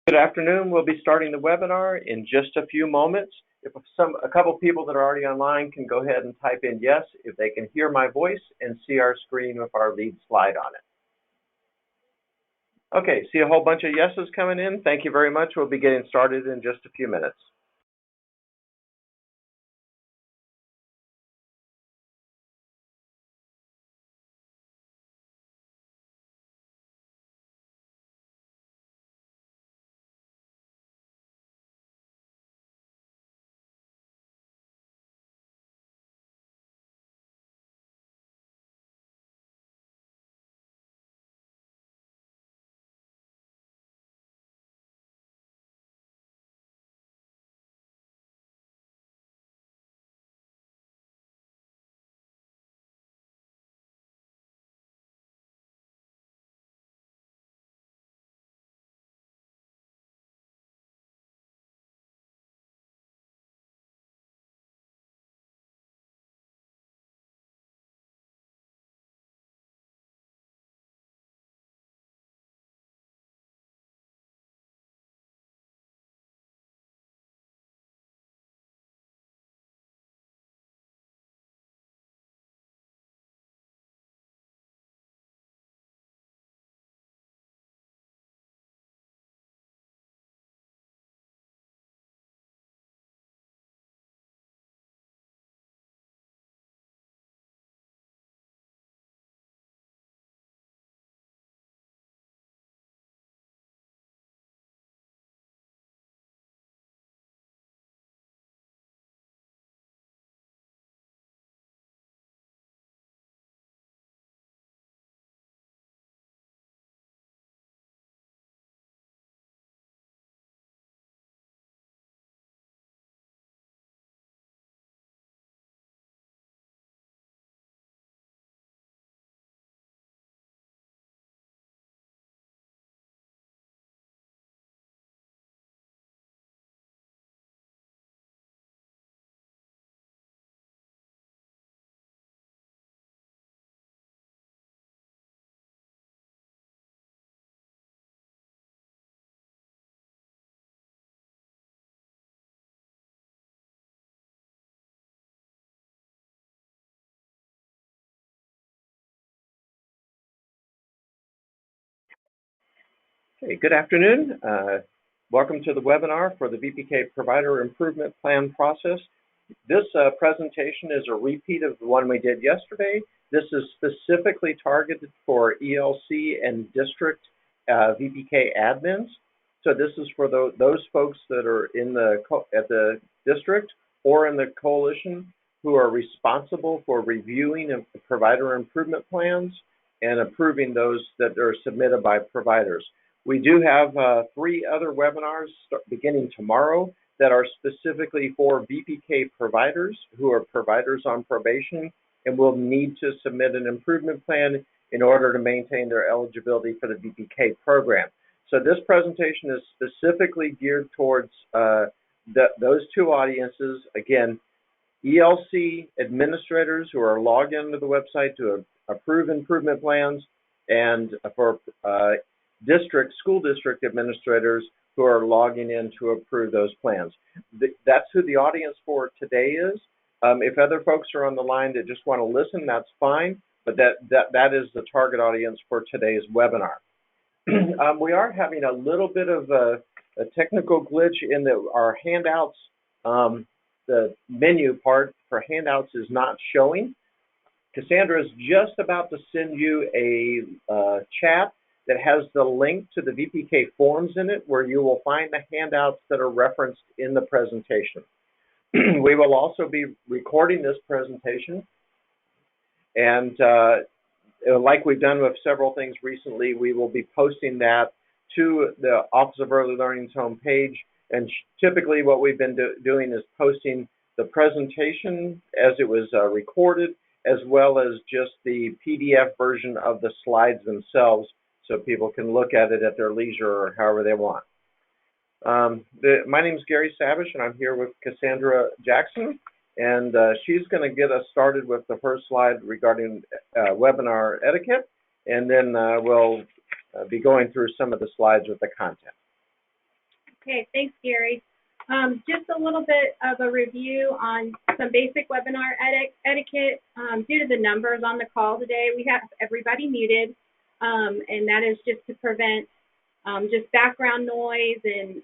Good afternoon. We'll be starting the webinar in just a few moments. If a couple people that are already online can go ahead and type in yes if they can hear my voice and see our screen with our lead slide on it. Okay, see a whole bunch of yeses coming in. Thank you very much. We'll be getting started in just a few minutes. Okay, good afternoon. Welcome to the webinar for the VPK Provider Improvement Plan process. This presentation is a repeat of the one we did yesterday. This is specifically targeted for ELC and district VPK admins. So this is for those folks that are at the district or in the coalition who are responsible for reviewing provider improvement plans and approving those that are submitted by providers. We do have 3 other webinars beginning tomorrow that are specifically for VPK providers who are providers on probation and will need to submit an improvement plan in order to maintain their eligibility for the VPK program. So this presentation is specifically geared towards those 2 audiences. Again, ELC administrators who are logged into the website to approve improvement plans, and for school district administrators who are logging in to approve those plans. That's who the audience for today is. If other folks are on the line that just want to listen, that's fine, but that is the target audience for today's webinar. We are having a little bit of a technical glitch in that our handouts, the menu part for handouts is not showing. Cassandra is just about to send you a chat that has the link to the VPK forms in it, where you will find the handouts that are referenced in the presentation. We will also be recording this presentation, and like we've done with several things recently, we will be posting that to the Office of Early Learning's homepage. And typically what we've been doing is posting the presentation as it was recorded, as well as just the PDF version of the slides themselves, so people can look at it at their leisure or however they want. My name is Gary Savish, and I'm here with Cassandra Jackson, and she's going to get us started with the first slide regarding webinar etiquette, and then we'll be going through some of the slides with the content. Okay, thanks, Gary. Just a little bit of a review on some basic webinar etiquette. Due to the numbers on the call today, we have everybody muted, and that is just to prevent just background noise and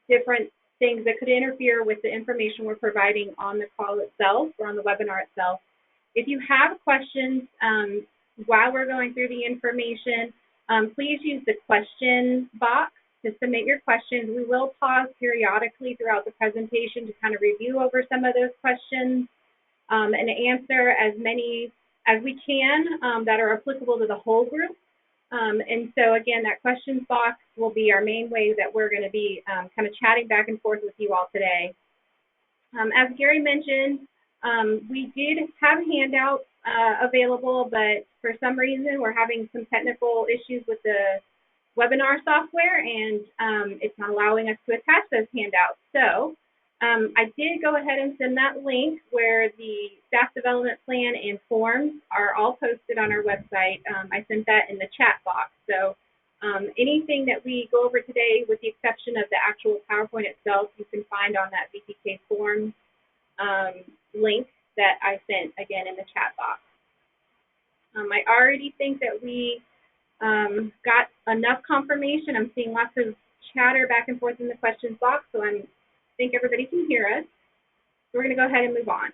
different things that could interfere with the information we're providing on the call itself or on the webinar itself. If you have questions while we're going through the information, please use the question box to submit your questions. We will pause periodically throughout the presentation to kind of review over some of those questions and answer as many as we can that are applicable to the whole group. And so again, that questions box will be our main way that we're going to be kind of chatting back and forth with you all today. As Gary mentioned, we did have handouts available, but for some reason we're having some technical issues with the webinar software, and it's not allowing us to attach those handouts. So I did go ahead and send that link where the staff development plan and forms are all posted on our website. I sent that in the chat box. So anything that we go over today, with the exception of the actual PowerPoint itself, you can find on that VPK forms link that I sent again in the chat box. I already think that we got enough confirmation. I'm seeing lots of chatter back and forth in the questions box, so I think everybody can hear us. So we're going to go ahead and move on.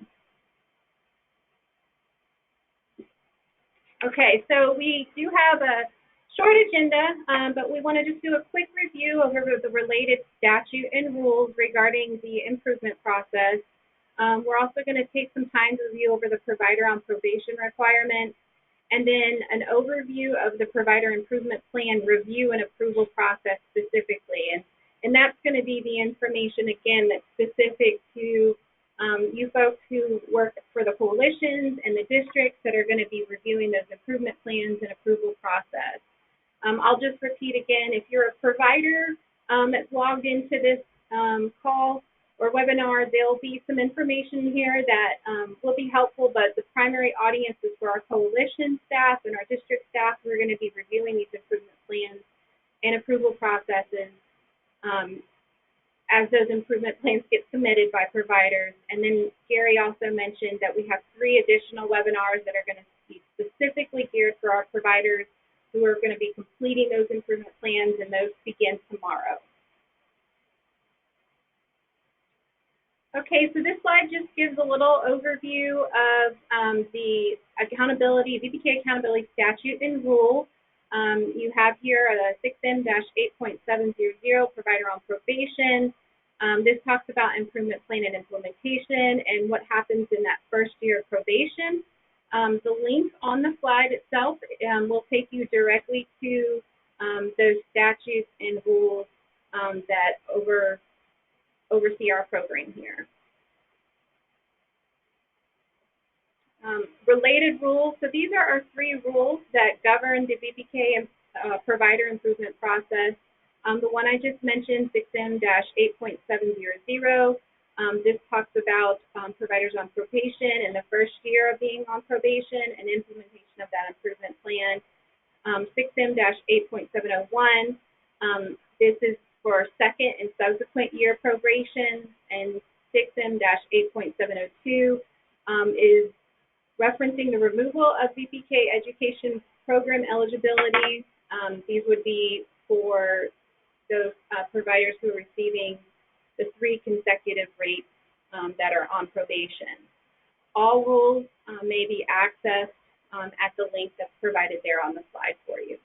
Okay, so we do have a short agenda, but we want to just do a quick review over the related statute and rules regarding the improvement process. We're also going to take some time to review over the provider on probation requirements, and then an overview of the provider improvement plan review and approval process specifically. And that's going to be the information, again, that's specific to you folks who work for the coalitions and the districts that are going to be reviewing those improvement plans and approval process. I'll just repeat again, if you're a provider that's logged into this call or webinar, there'll be some information here that will be helpful, but the primary audience is for our coalition staff and our district staff who are going to be reviewing these improvement plans and approval processes as those improvement plans get submitted by providers. And then Gary also mentioned that we have 3 additional webinars that are going to be specifically geared for our providers who are going to be completing those improvement plans, and those begin tomorrow. Okay, so this slide just gives a little overview of the accountability, VPK accountability statute and rule. You have here a 6M-8.700, provider on probation. This talks about improvement plan and implementation and what happens in that first year of probation. The link on the slide itself will take you directly to those statutes and rules that oversee our program here. Related rules, so these are our 3 rules that govern the VPK and provider improvement process. The one I just mentioned, 6M-8.700, this talks about providers on probation in the first year of being on probation and implementation of that improvement plan. 6M-8.701, this is for second and subsequent year probation, and 6M-8.702 is referencing the removal of VPK education program eligibility. These would be for those providers who are receiving the 3 consecutive rates that are on probation. All rules may be accessed at the link that's provided there on the slide for you.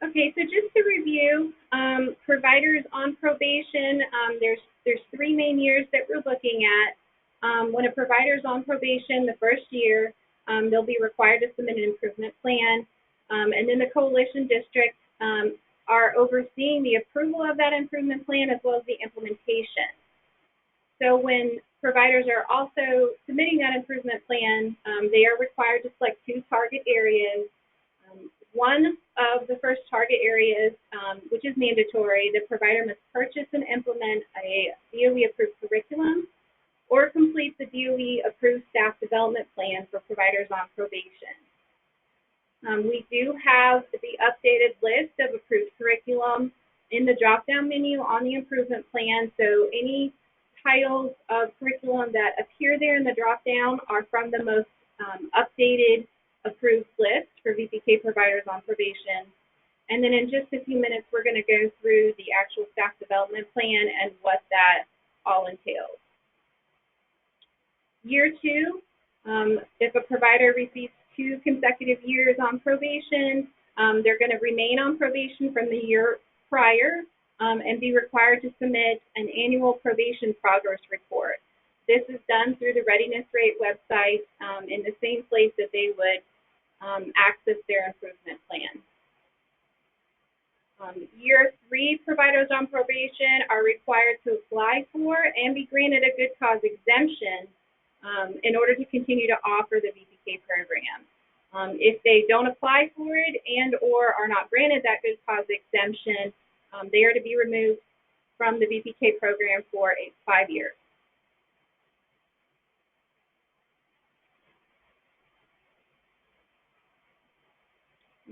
Okay, so just to review, providers on probation, there's 3 main years that we're looking at. When a provider is on probation the first year, they'll be required to submit an improvement plan, and then the coalition districts are overseeing the approval of that improvement plan as well as the implementation. So when providers are also submitting that improvement plan, they are required to select 2 target areas. One of the first target areas, which is mandatory, the provider must purchase and implement a DOE-approved curriculum. or complete the DOE-approved staff development plan for providers on probation. We do have the updated list of approved curriculum in the drop-down menu on the improvement plan, so any titles of curriculum that appear there in the drop-down are from the most updated approved list for VPK providers on probation. And then in just a few minutes, we're going to go through the actual staff development plan and what that all entails. Year 2, if a provider receives 2 consecutive years on probation, they're going to remain on probation from the year prior and be required to submit an annual probation progress report. This is done through the Readiness Rate website in the same place that they would access their improvement plan. Year 3 providers on probation are required to apply for and be granted a good cause exemption in order to continue to offer the VPK program. If they don't apply for it and or are not granted that good cause exemption, they are to be removed from the VPK program for 5 years.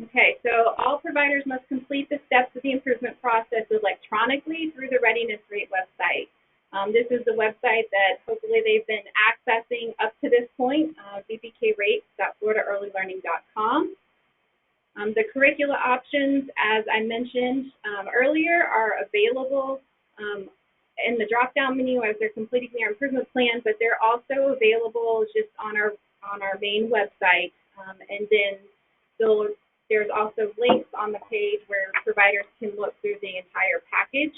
Okay, so all providers must complete the steps of the improvement process electronically through the Readiness Rate website. This is the website that hopefully they've been accessing up to this point, vpkrates.floridaearlylearning.com. The curricula options, as I mentioned earlier, are available in the drop-down menu as they're completing their improvement plan, but they're also available just on our main website. And then there's also links on the page where providers can look through the entire package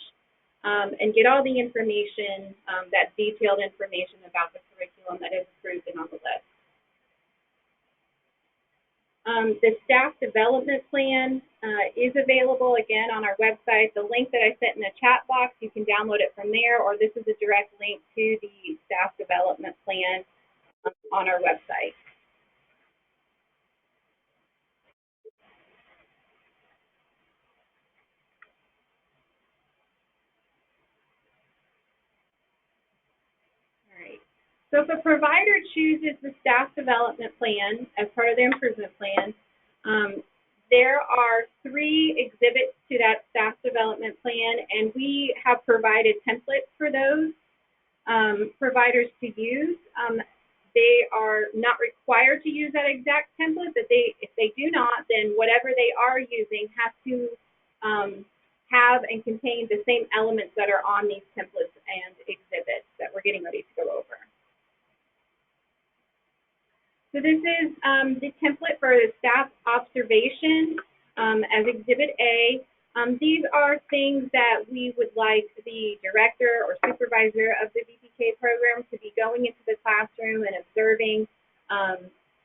and get all the information, that detailed information about the curriculum that is approved and on the list. The staff development plan is available again on our website. The link that I sent in the chat box, you can download it from there, or this is a direct link to the staff development plan on our website. So if a provider chooses the staff development plan as part of their improvement plan, there are 3 exhibits to that staff development plan, and we have provided templates for those providers to use. They are not required to use that exact template, but if they do not, then whatever they are using has to have and contain the same elements that are on these templates and exhibits that we're getting ready to go over. So this is the template for the staff observation as Exhibit A. These are things that we would like the director or supervisor of the VPK program to be going into the classroom and observing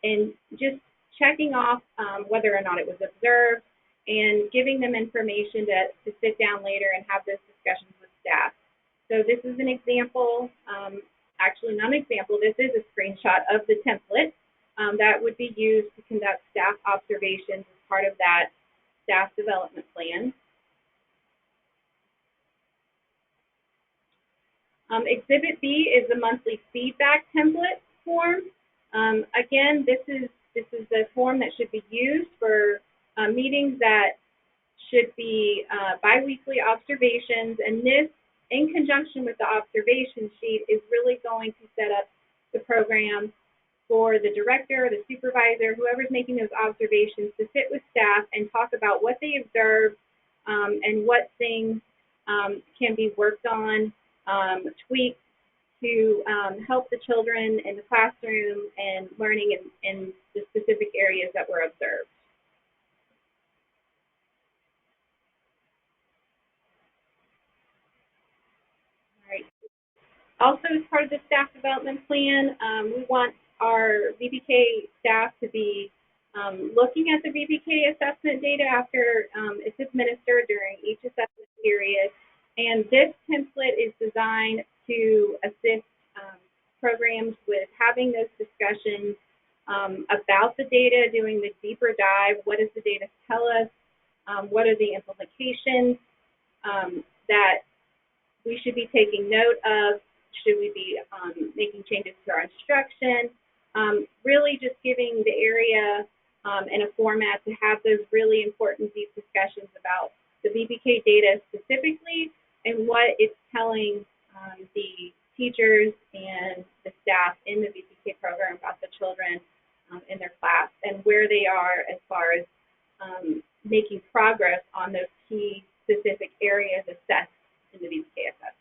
and just checking off whether or not it was observed and giving them information to sit down later and have those discussions with staff. So this is an example, actually not an example, this is a screenshot of the template that would be used to conduct staff observations as part of that staff development plan. Exhibit B is the monthly feedback template form. Again, this is the form that should be used for meetings that should be biweekly observations, and this, in conjunction with the observation sheet, is really going to set up the program for the director, the supervisor, whoever's making those observations, to sit with staff and talk about what they observed and what things can be worked on, tweaked to help the children in the classroom and learning in the specific areas that were observed. All right. Also, as part of the staff development plan, we want our VPK staff to be looking at the VPK assessment data after it's administered during each assessment period. And this template is designed to assist programs with having those discussions about the data, doing the deeper dive. What does the data tell us? What are the implications that we should be taking note of? should we be making changes to our instruction? Really just giving the area in a format to have those really important deep discussions about the VPK data specifically and what it's telling the teachers and the staff in the VPK program about the children in their class and where they are as far as making progress on those key specific areas assessed in the VPK assessment.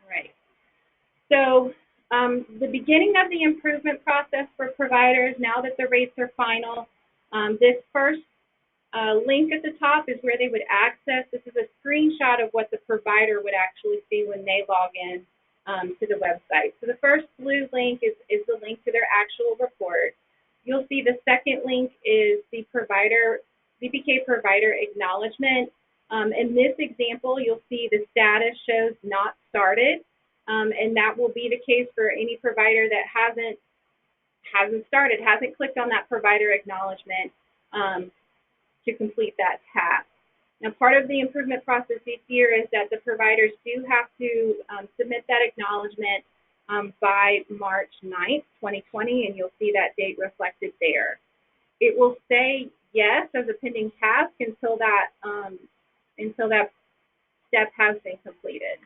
All right. So the beginning of the improvement process for providers, now that the rates are final, this first link at the top is where they would access. This is a screenshot of what the provider would actually see when they log in to the website. So the first blue link is the link to their actual report. You'll see the second link is the VPK provider acknowledgement. In this example, you'll see the status shows not started, and that will be the case for any provider that hasn't clicked on that provider acknowledgement to complete that task. Now, part of the improvement process this year is that the providers do have to submit that acknowledgement by March 9th, 2020, and you'll see that date reflected there. It will say yes as a pending task until that step has been completed.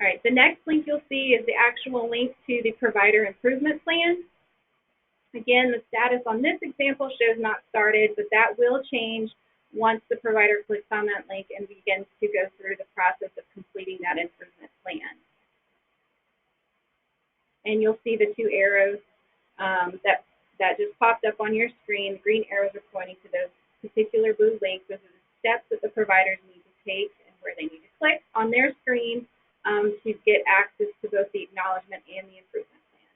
All right, the next link you'll see is the actual link to the provider improvement plan. Again, the status on this example shows not started, but that will change once the provider clicks on that link and begins to go through the process of completing that improvement plan. And you'll see the two arrows that just popped up on your screen. The green arrows are pointing to those particular blue links. Those are the steps that the providers need to take and where they need to click on their screen to get access to both the acknowledgement and the improvement plan.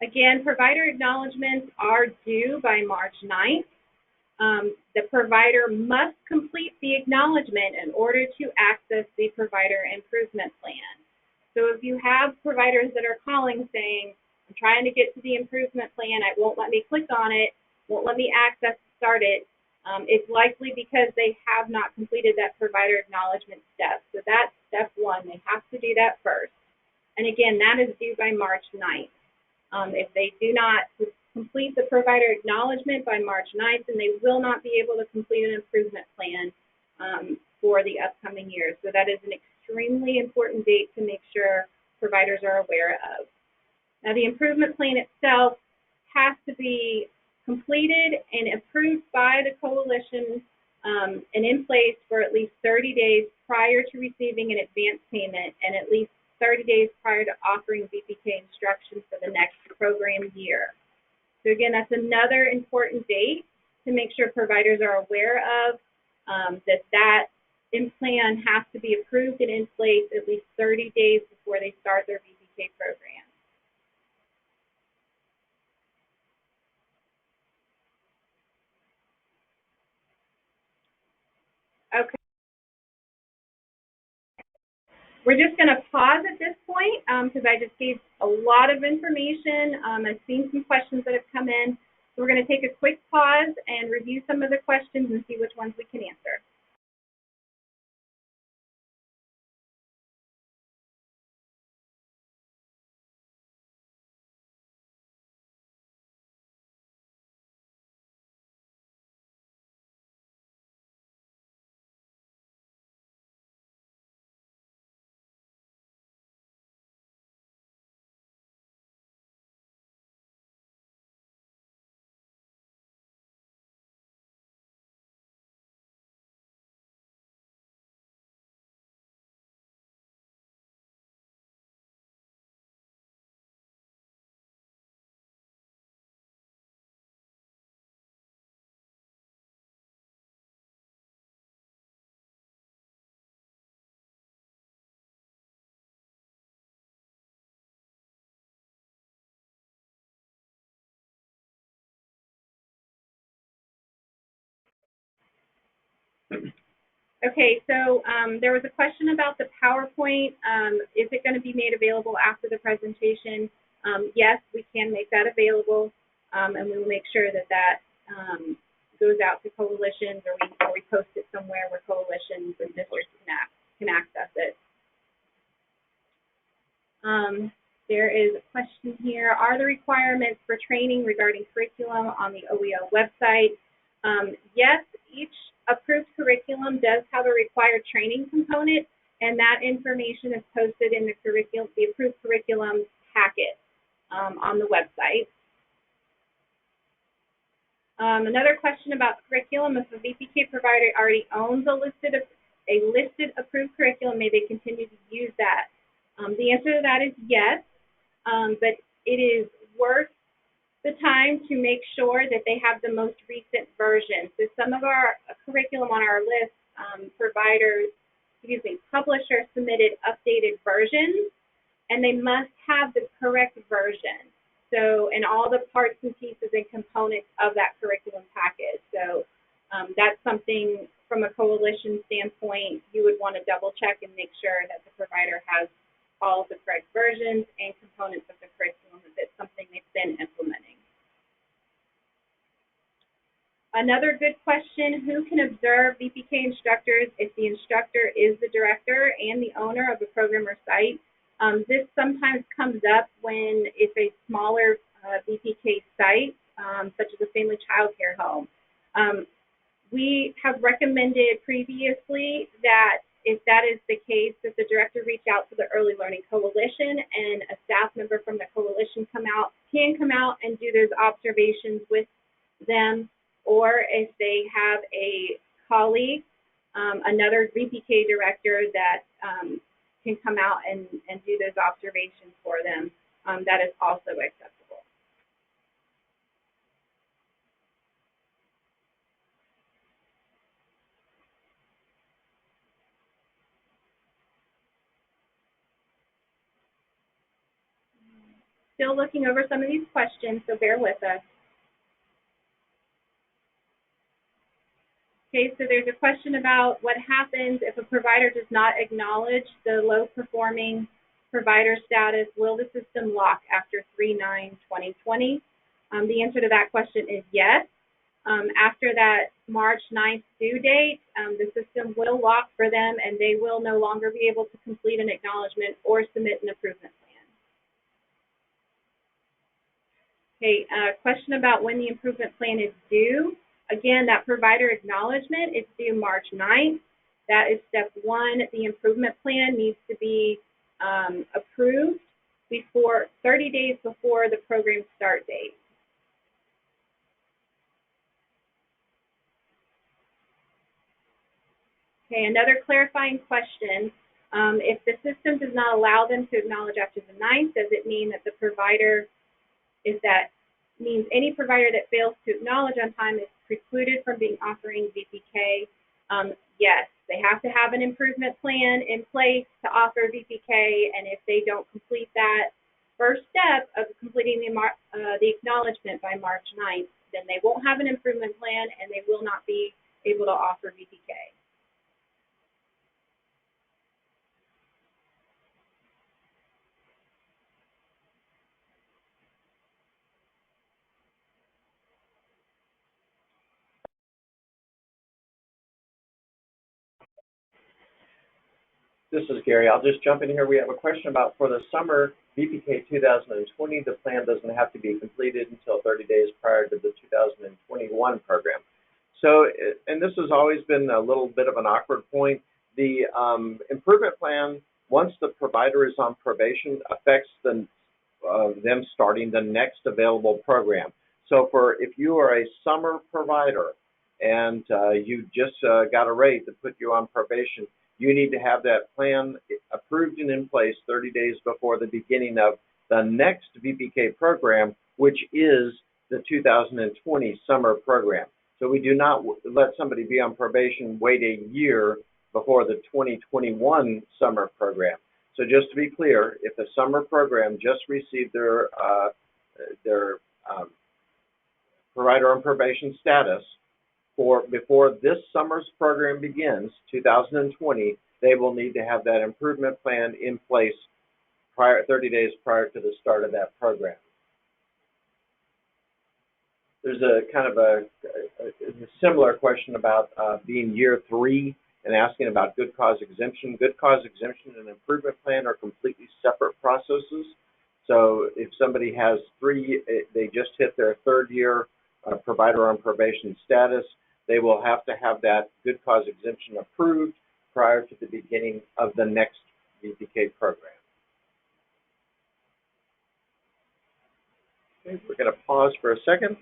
Again, provider acknowledgements are due by March 9th. The provider must complete the acknowledgement in order to access the provider improvement plan. So if you have providers that are calling saying, I'm trying to get to the improvement plan, it won't let me click on it, won't let me access to start it, it's likely because they have not completed that provider acknowledgement step. So that's step one. They have to do that first. And again, that is due by March 9th. If they do not complete the provider acknowledgement by March 9th, then they will not be able to complete an improvement plan for the upcoming year. So that is an extremely important date to make sure providers are aware of. Now, the improvement plan itself has to be completed and approved by the coalition and in place for at least 30 days prior to receiving an advance payment and at least 30 days prior to offering VPK instruction for the next program year. So again, that's another important date to make sure providers are aware of that plan has to be approved and in place at least 30 days before they start their VPK program. Okay. We're just going to pause at this point because I just gave a lot of information. I've seen some questions that have come in. So we're going to take a quick pause and review some of the questions and see which ones we can answer. Okay, so there was a question about the PowerPoint. Is it going to be made available after the presentation? Yes, we can make that available, and we will make sure that that goes out to coalitions, or we post it somewhere where coalitions and districts can access it. There is a question here. Are the requirements for training regarding curriculum on the OEO website? Yes, each approved curriculum does have a required training component, and that information is posted in the approved curriculum packet on the website. Another question about curriculum: if a VPK provider already owns a listed approved curriculum, may they continue to use that? The answer to that is yes, but it is worth the time to make sure that they have the most recent version. So some of our curriculum on our list, publishers submitted updated versions, and they must have the correct version. So, and all the parts and pieces and components of that curriculum package. So that's something from a coalition standpoint, you would want to double check and make sure that the provider has all of the correct versions and components of the curriculum if it's something they've been implementing. Another good question: who can observe VPK instructors if the instructor is the director and the owner of the program or site? This sometimes comes up when it's a smaller VPK site, such as a family child care home. We have recommended previously that if that is the case, that the director reach out to the Early Learning Coalition, and a staff member from the coalition can come out and do those observations with them. Or if they have a colleague, another VPK director that can come out and do those observations for them, that is also acceptable. Still looking over some of these questions, so bear with us. Okay, so there's a question about what happens if a provider does not acknowledge the low-performing provider status. Will the system lock after 3/9/2020? The answer to that question is yes. After that March 9th due date, the system will lock for them, and they will no longer be able to complete an acknowledgement or submit an improvement plan. Okay, question about when the improvement plan is due. Again, that provider acknowledgement is due March 9th. That is step one. The improvement plan needs to be approved before 30 days before the program start date. Okay, another clarifying question. If the system does not allow them to acknowledge after the 9th, does it mean that the provider means any provider that fails to acknowledge on time is precluded from offering VPK? Yes, they have to have an improvement plan in place to offer VPK, and if they don't complete that first step of completing the acknowledgement by March 9th, then they won't have an improvement plan and they will not be able to offer VPK. This is Gary. I'll just jump in here. We have a question about for the summer VPK 2020, the plan doesn't have to be completed until 30 days prior to the 2021 program. So, and this has always been a little bit of an awkward point. The improvement plan, once the provider is on probation, affects them starting the next available program. So if you are a summer provider and you just got a rate to put you on probation, you need to have that plan approved and in place 30 days before the beginning of the next VPK program, which is the 2020 summer program. So we do not let somebody be on probation wait a year before the 2021 summer program. So just to be clear, if the summer program just received their provider on probation status, before this summer's program begins, 2020, they will need to have that improvement plan in place 30 days prior to the start of that program. There's a kind of a similar question about being year 3 and asking about good cause exemption. Good cause exemption and improvement plan are completely separate processes. So if somebody has they just hit their 3rd year provider on probation status, they will have to have that good cause exemption approved prior to the beginning of the next VPK program. Okay, we're going to pause for a second.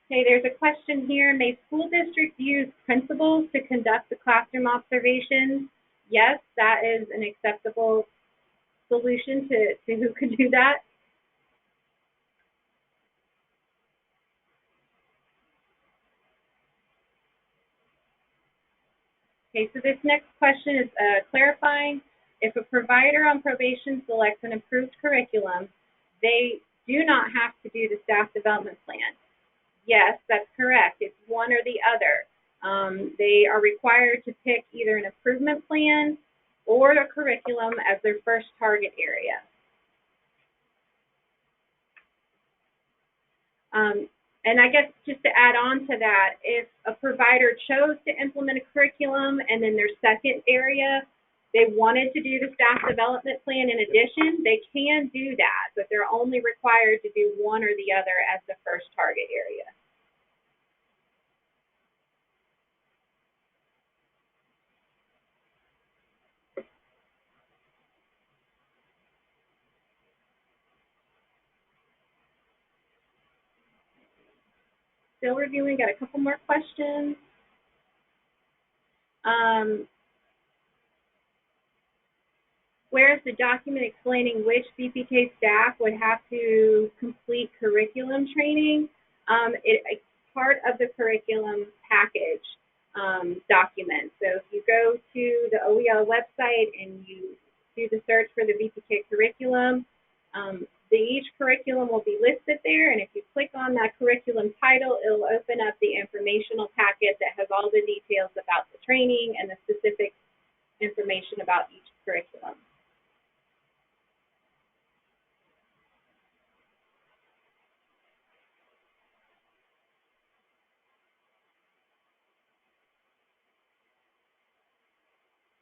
Okay, there's a question here. May school districts use principals to conduct the classroom observations? Yes, that is an acceptable solution to who can do that. Okay, so this next question is clarifying. If a provider on probation selects an approved curriculum, they do not have to do the staff development plan. Yes, that's correct. It's one or the other. They are required to pick either an improvement plan or a curriculum as their first target area. And I guess just to add on to that, if a provider chose to implement a curriculum and then their second area, they wanted to do the staff development plan in addition, they can do that, but they're only required to do one or the other as the first target area. Still reviewing, got a couple more questions. Where's the document explaining which VPK staff would have to complete curriculum training? It's part of the curriculum package document. So if you go to the OEL website and you do the search for the VPK curriculum, each curriculum will be listed there, and if you click on that curriculum title, it'll open up the informational packet that has all the details about the training and the specific information about each curriculum.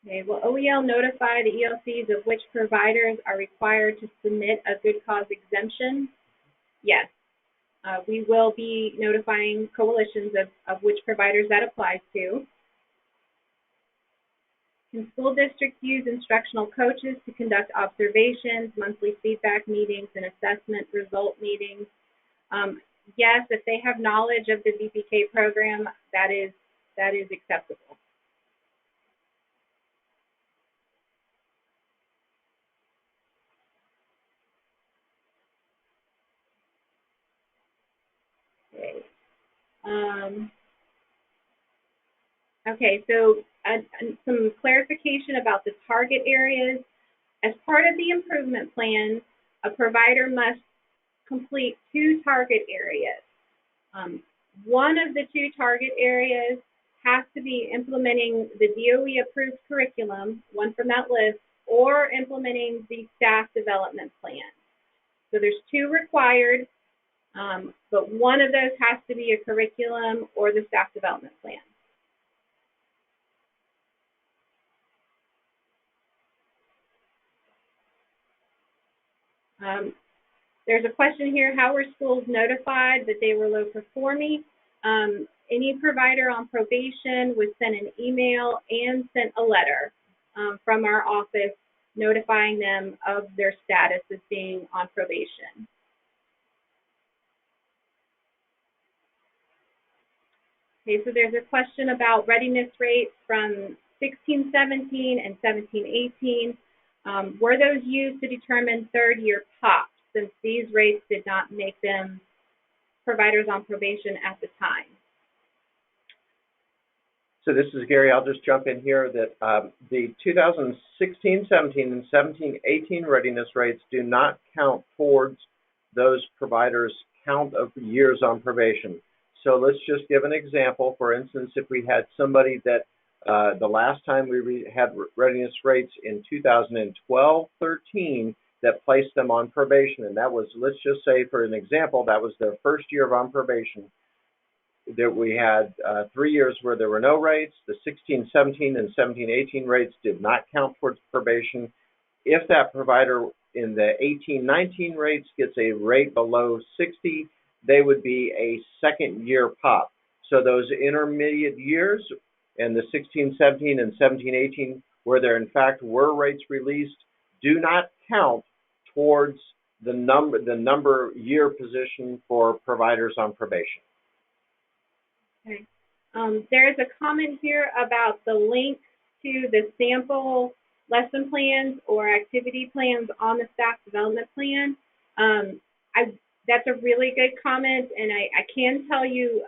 Okay, will OEL notify the ELCs of which providers are required to submit a good cause exemption? Yes. We will be notifying coalitions of which providers that applies to. Can school districts use instructional coaches to conduct observations, monthly feedback meetings, and assessment result meetings? Yes, if they have knowledge of the VPK program, that is acceptable. Okay, so some clarification about the target areas. As part of the improvement plan, a provider must complete 2 target areas. One of the 2 target areas has to be implementing the DOE-approved curriculum, one from that list, or implementing the staff development plan. So there's 2 required. But one of those has to be a curriculum or the staff development plan. There's a question here, how were schools notified that they were low performing? Any provider on probation was sent an email and sent a letter from our office notifying them of their status as being on probation. Okay, so there's a question about readiness rates from 16-17 and 17-18. Were those used to determine third-year POP, since these rates did not make them providers on probation at the time? So this is Gary. I'll just jump in here that the 2016-17 and 17-18 readiness rates do not count towards those providers' count of years on probation. So let's just give an example. For instance, if we had somebody that the last time we had readiness rates in 2012-13 that placed them on probation, and that was, let's just say for an example, that was their first year of on probation, that we had 3 years where there were no rates. The 16-17 and 17-18 rates did not count towards probation. If that provider in the 18-19 rates gets a rate below 60, they would be a second year POP. So those intermediate years and the 16-17 and 17-18 where there in fact were rates released do not count towards the number year position for providers on probation. Okay. There is a comment here about the link to the sample lesson plans or activity plans on the staff development plan. That's a really good comment, and I can tell you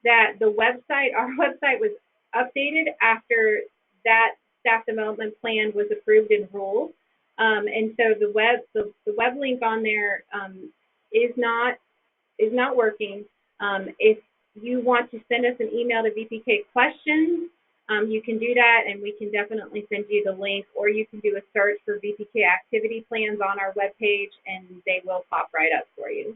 that the website, our website was updated after that staff development plan was approved and ruled. And so the web link on there is not working. If you want to send us an email to VPK questions, you can do that, and we can definitely send you the link, or you can do a search for VPK activity plans on our webpage, and they will pop right up for you.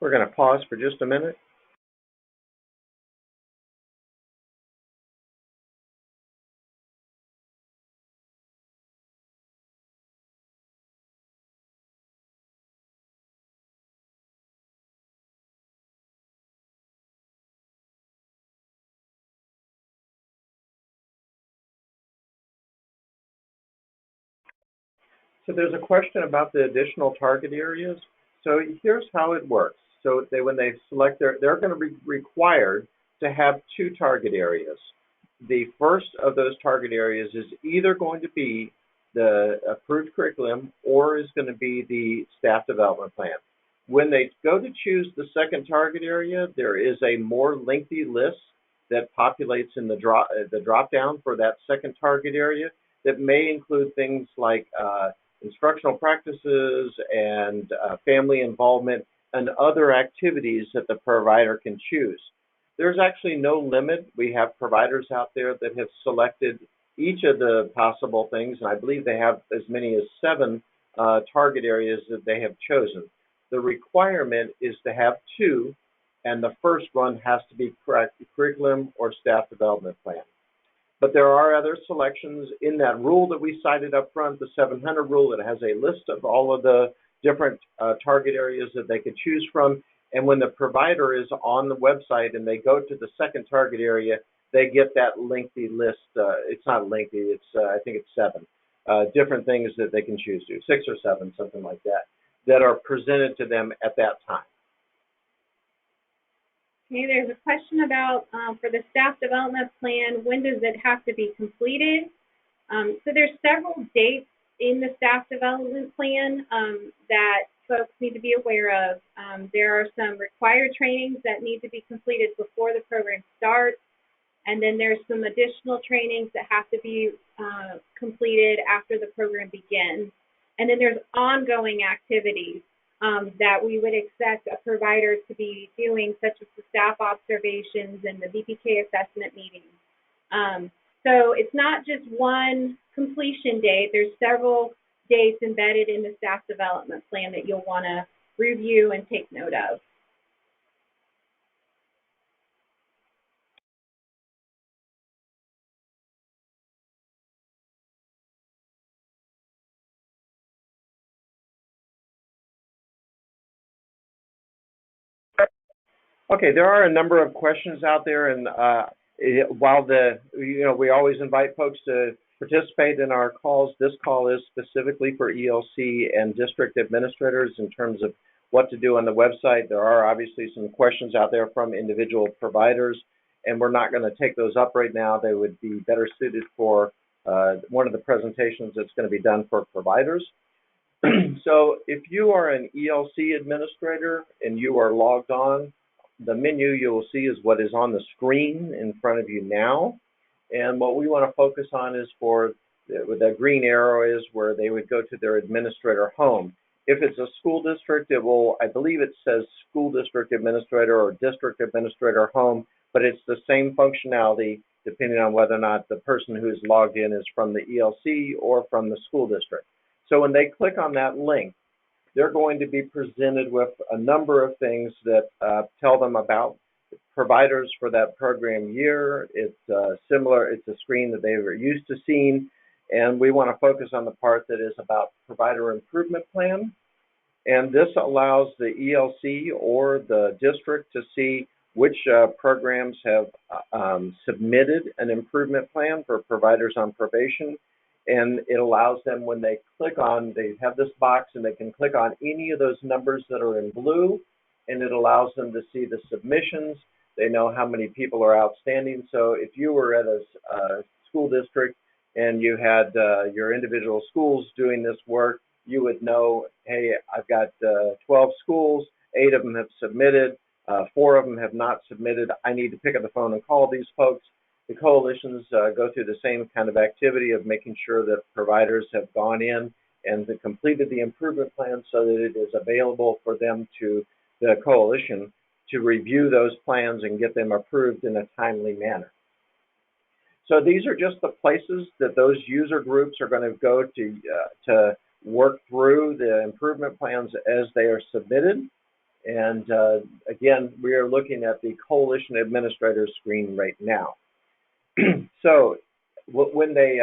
We're going to pause for just a minute. So there's a question about the additional target areas. So here's how it works. So when they select they're going to be required to have 2 target areas. The first of those target areas is either going to be the approved curriculum or is going to be the staff development plan. When they go to choose the second target area, there is a more lengthy list that populates in the drop down for that second target area that may include things like instructional practices and family involvement and other activities that the provider can choose. There's actually no limit. We have providers out there that have selected each of the possible things, and I believe they have as many as 7 target areas that they have chosen. The requirement is to have 2, and the first one has to be curriculum or staff development plan. But there are other selections in that rule that we cited up front, the 700 rule, that has a list of all of the different target areas that they could choose from. And when the provider is on the website and they go to the second target area, they get that lengthy list. It's not lengthy, it's I think it's 7 different things that they can choose to, 6 or 7, something like that, that are presented to them at that time. Okay, there's a question about for the staff development plan, when does it have to be completed? So there's several dates in the staff development plan that folks need to be aware of. There are some required trainings that need to be completed before the program starts, and then there's some additional trainings that have to be completed after the program begins. And then there's ongoing activities that we would expect a provider to be doing, such as the staff observations and the VPK assessment meetings. So it's not just one completion date. There's several dates embedded in the staff development plan that you'll want to review and take note of. Okay, there are a number of questions out there, and while we always invite folks to participate in our calls, this call is specifically for ELC and district administrators in terms of what to do on the website. There are obviously some questions out there from individual providers, and we're not going to take those up right now. They would be better suited for one of the presentations that's going to be done for providers. So if you are an ELC administrator and you are logged on, the menu you will see is what is on the screen in front of you now. And what we want to focus on is for the green arrow is where they would go to their administrator home. If it's a school district, it will, I believe it says school district administrator or district administrator home, but it's the same functionality depending on whether or not the person who is logged in is from the ELC or from the school district. So when they click on that link, they're going to be presented with a number of things that tell them about providers for that program year. It's similar, it's a screen that they were used to seeing, and we want to focus on the part that is about provider improvement plan. And this allows the ELC or the district to see which programs have submitted an improvement plan for providers on probation. And it allows them, when they click on, they have this box and they can click on any of those numbers that are in blue, and it allows them to see the submissions. They know how many people are outstanding. So if you were at a school district and you had your individual schools doing this work, you would know, hey, I've got 12 schools, 8 of them have submitted, 4 of them have not submitted. I need to pick up the phone and call these folks. The coalitions go through the same kind of activity of making sure that providers have gone in and completed the improvement plan so that it is available for them to, the coalition, to review those plans and get them approved in a timely manner. So these are just the places that those user groups are going to go to work through the improvement plans as they are submitted. And again, we are looking at the coalition administrator screen right now. So when they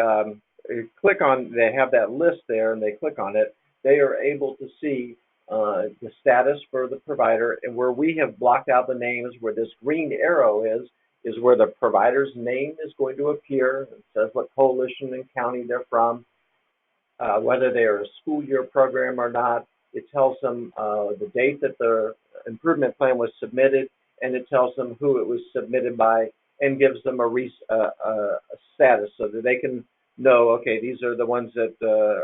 click on, they have that list there and they click on it, they are able to see the status for the provider, and where we have blocked out the names, where this green arrow is where the provider's name is going to appear. It says what coalition and county they're from, whether they are a school year program or not. It tells them the date that the improvement plan was submitted, and it tells them who it was submitted by, and gives them a status so that they can know, okay, these are the ones that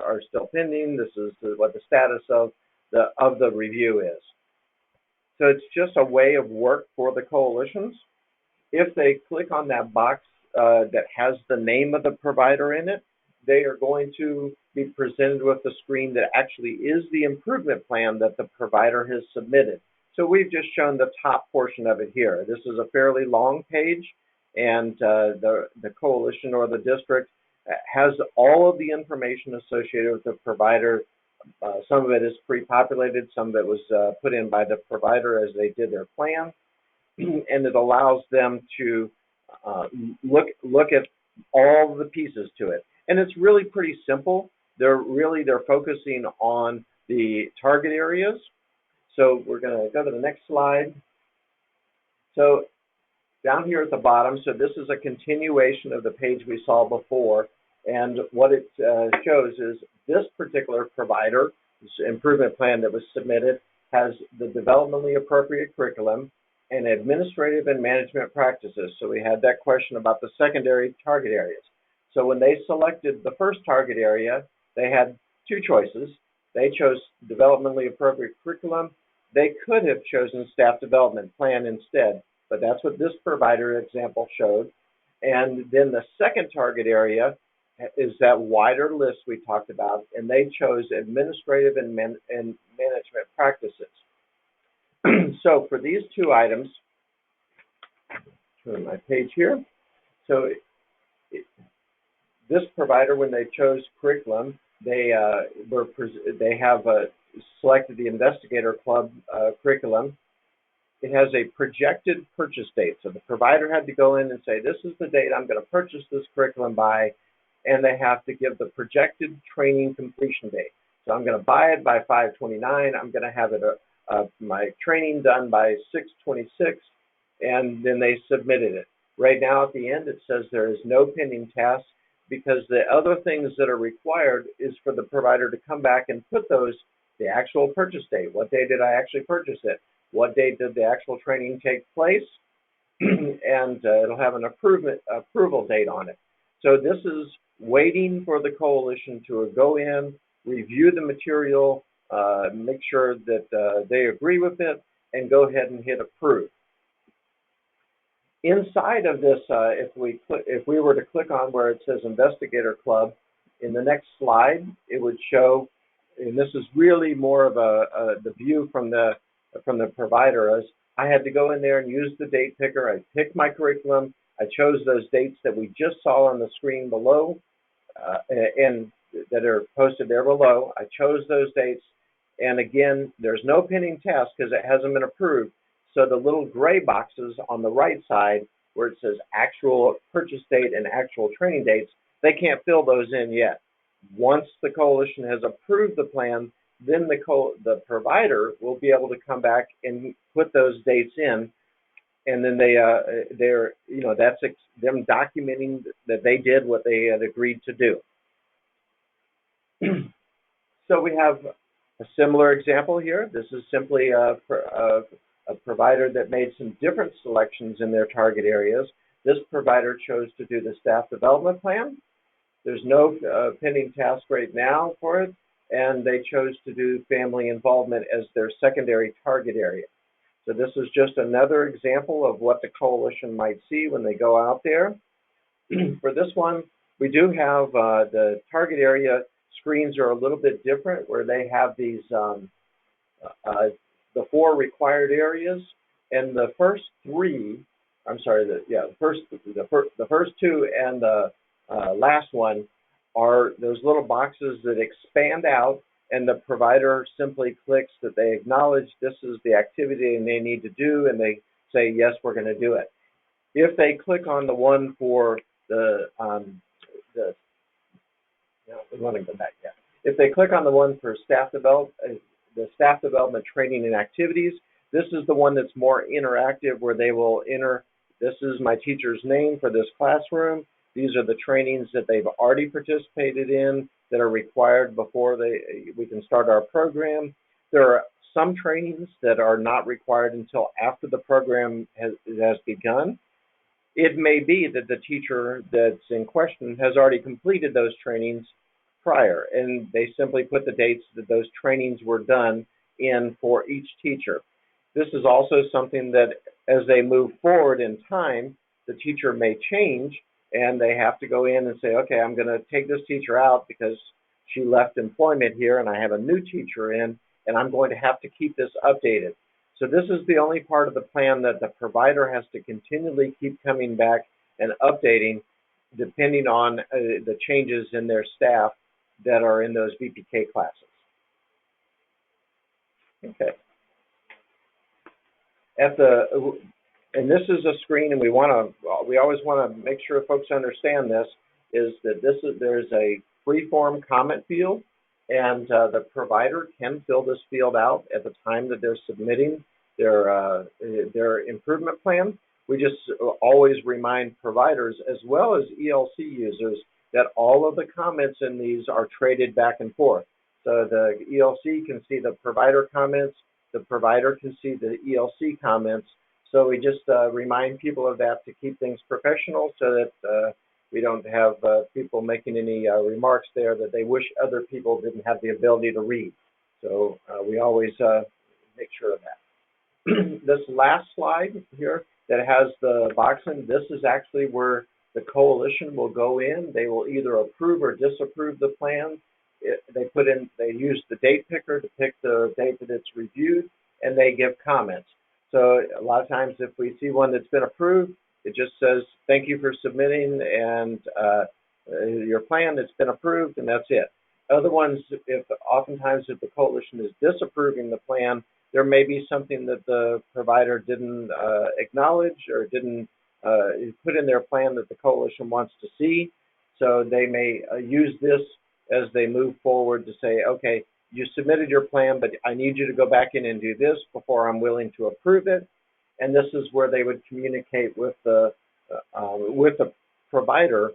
are still pending. This is what the status of the review is. So it's just a way of work for the coalitions. If they click on that box that has the name of the provider in it, they are going to be presented with a screen that actually is the improvement plan that the provider has submitted. So we've just shown the top portion of it here. This is a fairly long page, and the coalition or the district has all of the information associated with the provider. Some of it is pre-populated, some of it was put in by the provider as they did their plan, and it allows them to look at all the pieces to it. And it's really pretty simple. They're focusing on the target areas. So we're going to go to the next slide. So down here at the bottom, so this is a continuation of the page we saw before, and what it shows is this particular provider, this improvement plan that was submitted, has the developmentally appropriate curriculum and administrative and management practices. So we had that question about the secondary target areas. So when they selected the first target area, they had two choices. They chose developmentally appropriate curriculum. They could have chosen staff development plan instead, but that's what this provider example showed. And then the second target area is that wider list we talked about, and they chose administrative and management practices. So for these two items, turn my page here. So this provider, when they chose curriculum, they have selected the Investigator Club curriculum. It has a projected purchase date. So the provider had to go in and say, this is the date I'm going to purchase this curriculum by, and they have to give the projected training completion date. So I'm going to buy it by 5/29. I'm going to have it my training done by 6/26, and then they submitted it. Right now at the end it says there is no pending tasks, because the other things that are required is for the provider to come back and put the actual purchase date. What day did I actually purchase it? What date did the actual training take place? and it'll have an approval date on it. So this is waiting for the coalition to go in, review the material, make sure that they agree with it, and go ahead and hit approve. Inside of this, if we were to click on where it says Investigator Club, in the next slide, it would show, and this is really more of the view from the provider, as I had to go in there and use the date picker. I picked my curriculum. I chose those dates that we just saw on the screen below, and that are posted there below. I chose those dates, and again, there's no pending test because it hasn't been approved. So the little gray boxes on the right side where it says actual purchase date and actual training dates, they can't fill those in yet. Once the coalition has approved the plan, then the provider will be able to come back and put those dates in, and then that's them documenting that they did what they had agreed to do. So we have a similar example here. This is simply a provider that made some different selections in their target areas. This provider chose to do the staff development plan. There's no pending task right now for it, and they chose to do family involvement as their secondary target area. So this is just another example of what the coalition might see when they go out there. For this one, we do have the target area screens are a little bit different, where they have these the 4 required areas, and the first 3, the first 2 and the last one are those little boxes that expand out, and the provider simply clicks that they acknowledge this is the activity and they need to do, and they say, yes, we're going to do it. If they click on the one for if they click on the one for the staff development training and activities, this is the one that's more interactive, where they will enter, this is my teacher's name for this classroom. These are the trainings that they've already participated in that are required before we can start our program. There are some trainings that are not required until after the program has begun. It may be that the teacher that's in question has already completed those trainings prior, and they simply put the dates that those trainings were done in for each teacher. This is also something that as they move forward in time, the teacher may change, and they have to go in and say, okay, I'm going to take this teacher out because she left employment here and I have a new teacher in, and I'm going to have to keep this updated. So this is the only part of the plan that the provider has to continually keep coming back and updating depending on the changes in their staff that are in those VPK classes. Okay. And this is a screen, and we always want to make sure folks understand this, is that there's a free-form comment field, and the provider can fill this field out at the time that they're submitting their improvement plan. We just always remind providers as well as ELC users that all of the comments in these are traded back and forth. So the ELC can see the provider comments, the provider can see the ELC comments. So we just remind people of that to keep things professional, so that we don't have people making any remarks there that they wish other people didn't have the ability to read. So we always make sure of that. This last slide here that has the box in, this is actually where the coalition will go in. They will either approve or disapprove the plan. They use the date picker to pick the date that it's reviewed, and they give comments. So a lot of times if we see one that's been approved, it just says, thank you for submitting, and your plan that's been approved, and that's it. Other ones, oftentimes if the coalition is disapproving the plan, there may be something that the provider didn't acknowledge or didn't put in their plan that the coalition wants to see. So they may use this as they move forward to say, okay, you submitted your plan, but I need you to go back in and do this before I'm willing to approve it. And this is where they would communicate with the provider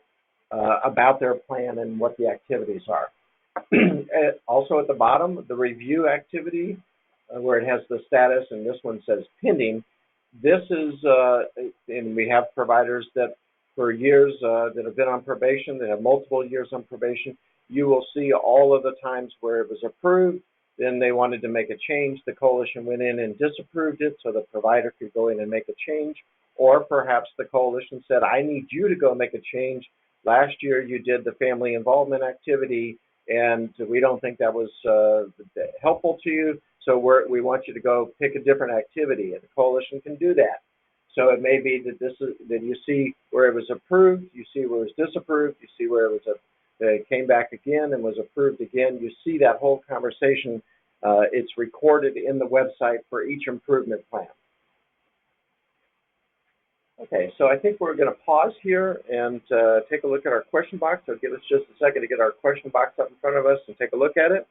about their plan and what the activities are. Also at the bottom, the review activity, where it has the status, and this one says pending. this is, and we have providers that for years that have been on probation, that have multiple years on probation. You will see all of the times where it was approved, then they wanted to make a change. The coalition went in and disapproved it so the provider could go in and make a change. Or perhaps the coalition said, I need you to go make a change. Last year you did the family involvement activity, and we don't think that was helpful to you, so we want you to go pick a different activity, and the coalition can do that. So it may be that that you see where it was approved, you see where it was disapproved, you see where it came back again and was approved again. You see that whole conversation. It's recorded in the website for each improvement plan. Okay, so I think we're going to pause here and take a look at our question box. So give us just a second to get our question box up in front of us and take a look at it.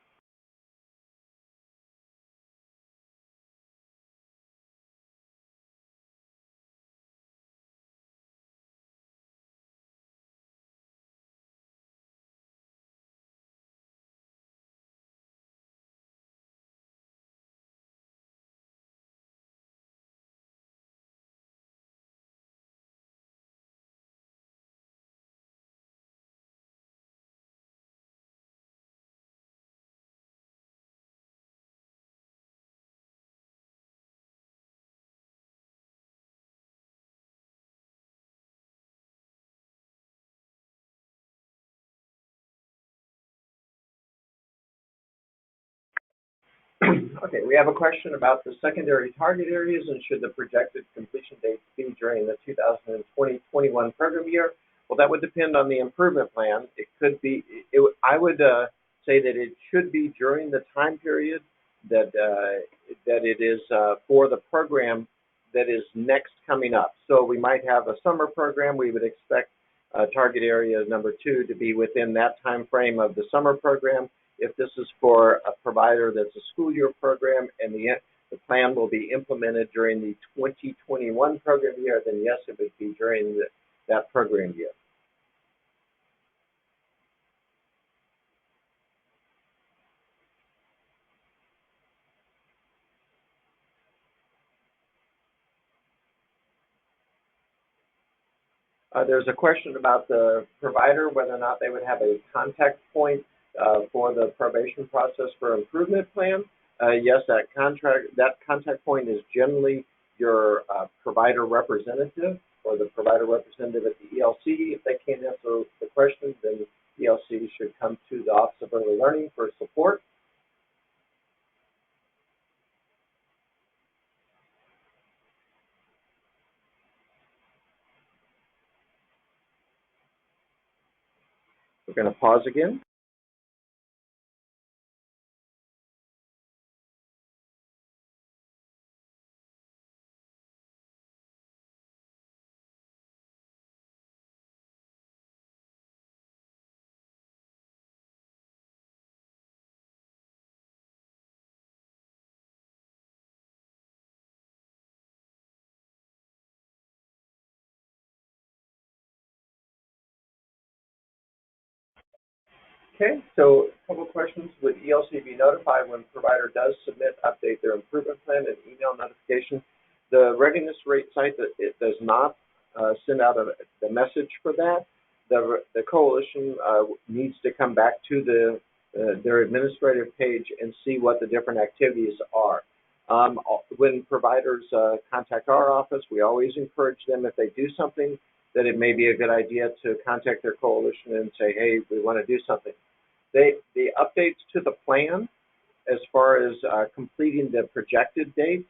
Okay, we have a question about the secondary target areas and should the projected completion dates be during the 2020-21 program year? Well, that would depend on the improvement plan. It could be, I would say that it should be during the time period that it is for the program that is next coming up. So we might have a summer program. We would expect target area number 2 to be within that time frame of the summer program. If this is for a provider that's a school year program and the plan will be implemented during the 2021 program year, then yes, it would be during that program year. There's a question about the provider, whether or not they would have a contact point for the probation process for improvement plan. Yes, that contact point is generally your provider representative or the provider representative at the ELC. If they can't answer the questions, then ELC should come to the Office of Early Learning for support. We're going to pause again. Okay, so a couple of questions. Would ELC be notified when provider does update their improvement plan and email notification? The readiness rate site, that it does not send out the message for that. The coalition needs to come back to their administrative page and see what the different activities are. When providers contact our office, we always encourage them, if they do something, that it may be a good idea to contact their coalition and say, hey, we want to do something. The updates to the plan, as far as completing the projected dates,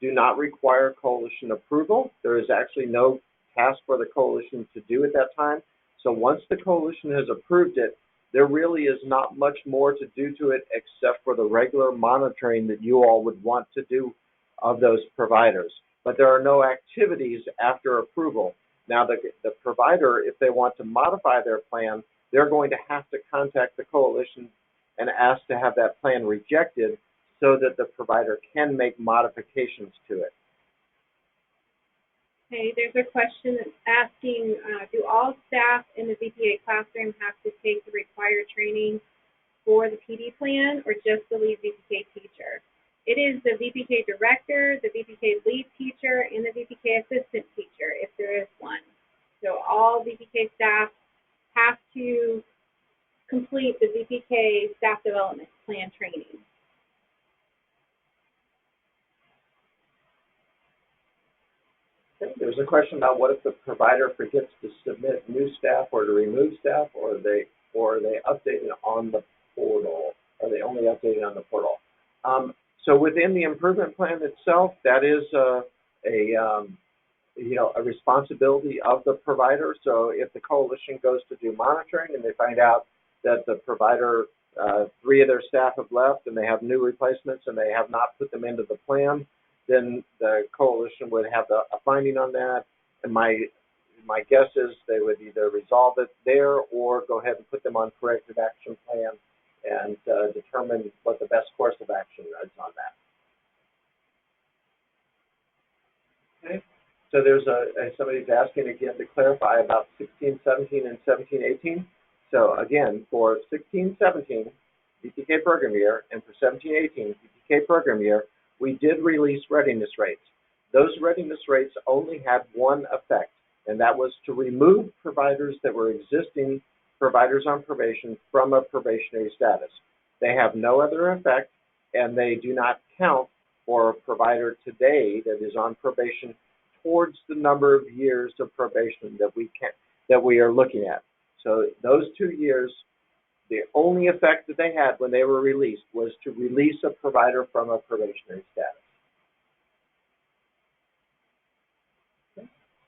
do not require coalition approval. There is actually no task for the coalition to do at that time. So once the coalition has approved it, there really is not much more to do to it except for the regular monitoring that you all would want to do of those providers. But there are no activities after approval. Now, the provider, if they want to modify their plan, they're going to have to contact the coalition and ask to have that plan rejected so that the provider can make modifications to it. Okay, there's a question that's asking, do all staff in the VPA classroom have to take the required training for the PD plan or just the lead VPK teacher? It is the VPK director, the VPK lead teacher, and the VPK assistant teacher, if there is one. So all VPK staff have to complete the VPK staff development plan training. There's a question about what if the provider forgets to submit new staff or to remove staff, or are they updated on the portal? Are they only updated on the portal? So within the improvement plan itself, that is a responsibility of the provider. So if the coalition goes to do monitoring and they find out that the provider, 3 of their staff have left and they have new replacements and they have not put them into the plan, then the coalition would have a finding on that. And my guess is they would either resolve it there or go ahead and put them on corrective action plan and determine what the best course of action is on that. Okay. So there's somebody's asking again to clarify about 16-17 and 17-18. So again, for 16-17 VPK program year and for 17-18 VPK program year, we did release readiness rates. Those readiness rates only had one effect, and that was to remove providers that were existing providers on probation from a probationary status. They have no other effect, and they do not count for a provider today that is on probation towards the number of years of probation that we are looking at. So those 2 years, the only effect that they had when they were released was to release a provider from a probationary status.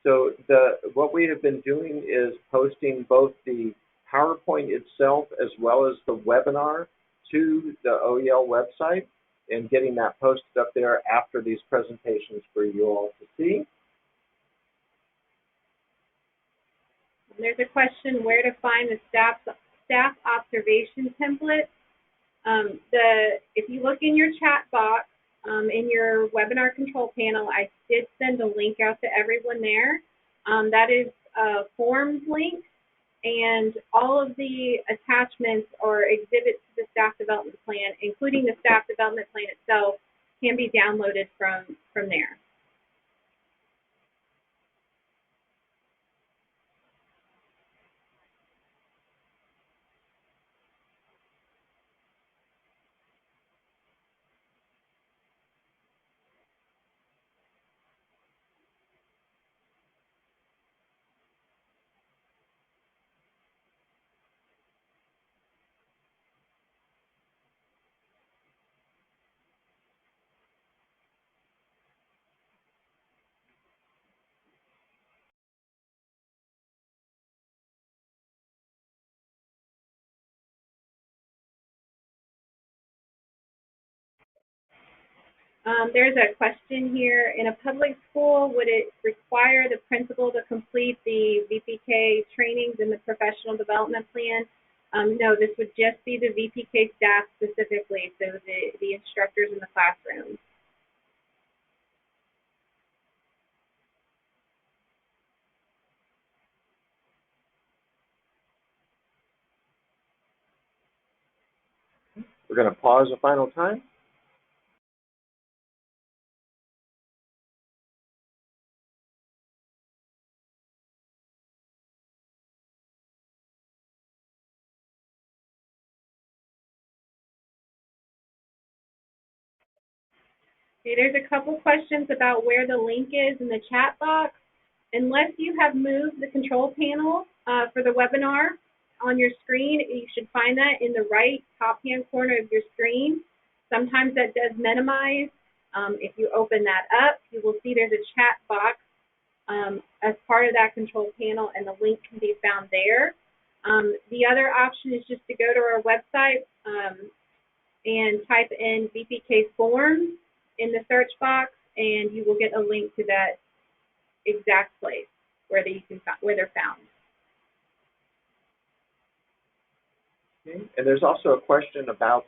So what we have been doing is posting both the PowerPoint itself as well as the webinar to the OEL website and getting that posted up there after these presentations for you all to see. There's a question where to find the staff observation template. If you look in your chat box in your webinar control panel, I did send a link out to everyone there. That is a forms link, and all of the attachments or exhibits to the staff development plan, including the staff development plan itself, can be downloaded from there. There's a question here. In a public school, would it require the principal to complete the VPK trainings in the professional development plan? No, this would just be the VPK staff specifically, so the instructors in the classroom. We're going to pause a final time. Okay, there's a couple questions about where the link is in the chat box. Unless you have moved the control panel for the webinar on your screen, you should find that in the right top-hand corner of your screen. Sometimes that does minimize. If you open that up, you will see there's a chat box as part of that control panel, and the link can be found there. The other option is just to go to our website and type in VPK forms in the search box, and you will get a link to that exact place where they're found. Okay. And there's also a question about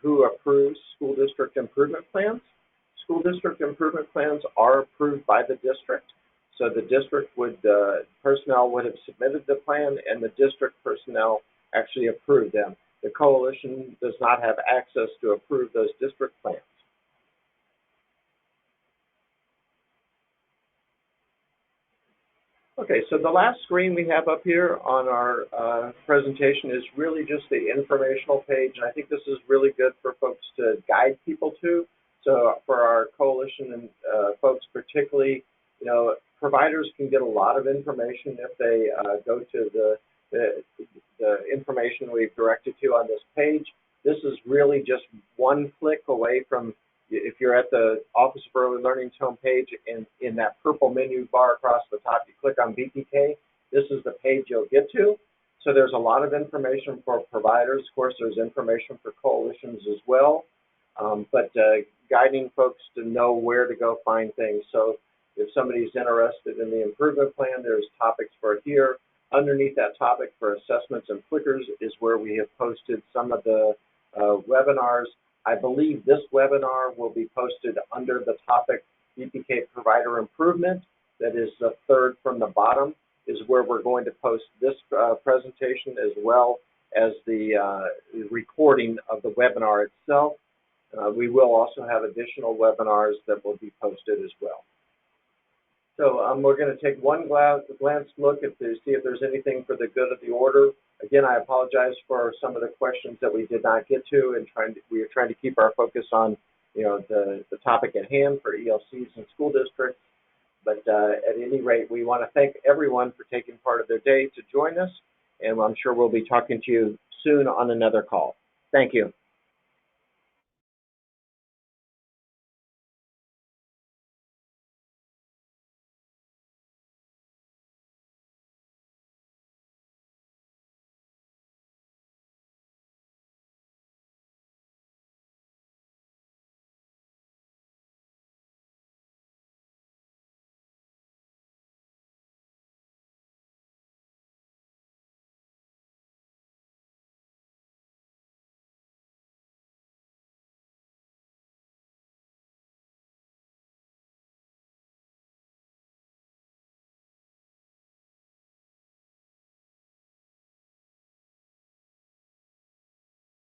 who approves school district improvement plans. School district improvement plans are approved by the district. So the district personnel would have submitted the plan, and the district personnel actually approved them. The coalition does not have access to approve those district plans. Okay, so the last screen we have up here on our presentation is really just the informational page, and I think this is really good for folks to guide people to. So for our coalition and folks particularly, you know, providers can get a lot of information if they go to the information we've directed to on this page. This is really just one click away from, if you're at the Office of Early Learning's homepage, and in that purple menu bar across the top, you click on VPK, this is the page you'll get to. So there's a lot of information for providers. Of course, there's information for coalitions as well, but guiding folks to know where to go find things. So if somebody's interested in the improvement plan, there's topics for here. Underneath that topic for assessments and flickers is where we have posted some of the webinars. I believe this webinar will be posted under the topic VPK Provider Improvement. That is the third from the bottom, is where we're going to post this presentation, as well as the recording of the webinar itself. We will also have additional webinars that will be posted as well. So we're going to take one glance look at to see if there's anything for the good of the order. Again, I apologize for some of the questions that we did not get to, and we are trying to keep our focus on, you know, the topic at hand for ELCs and school districts. But at any rate, we want to thank everyone for taking part of their day to join us, and I'm sure we'll be talking to you soon on another call. Thank you.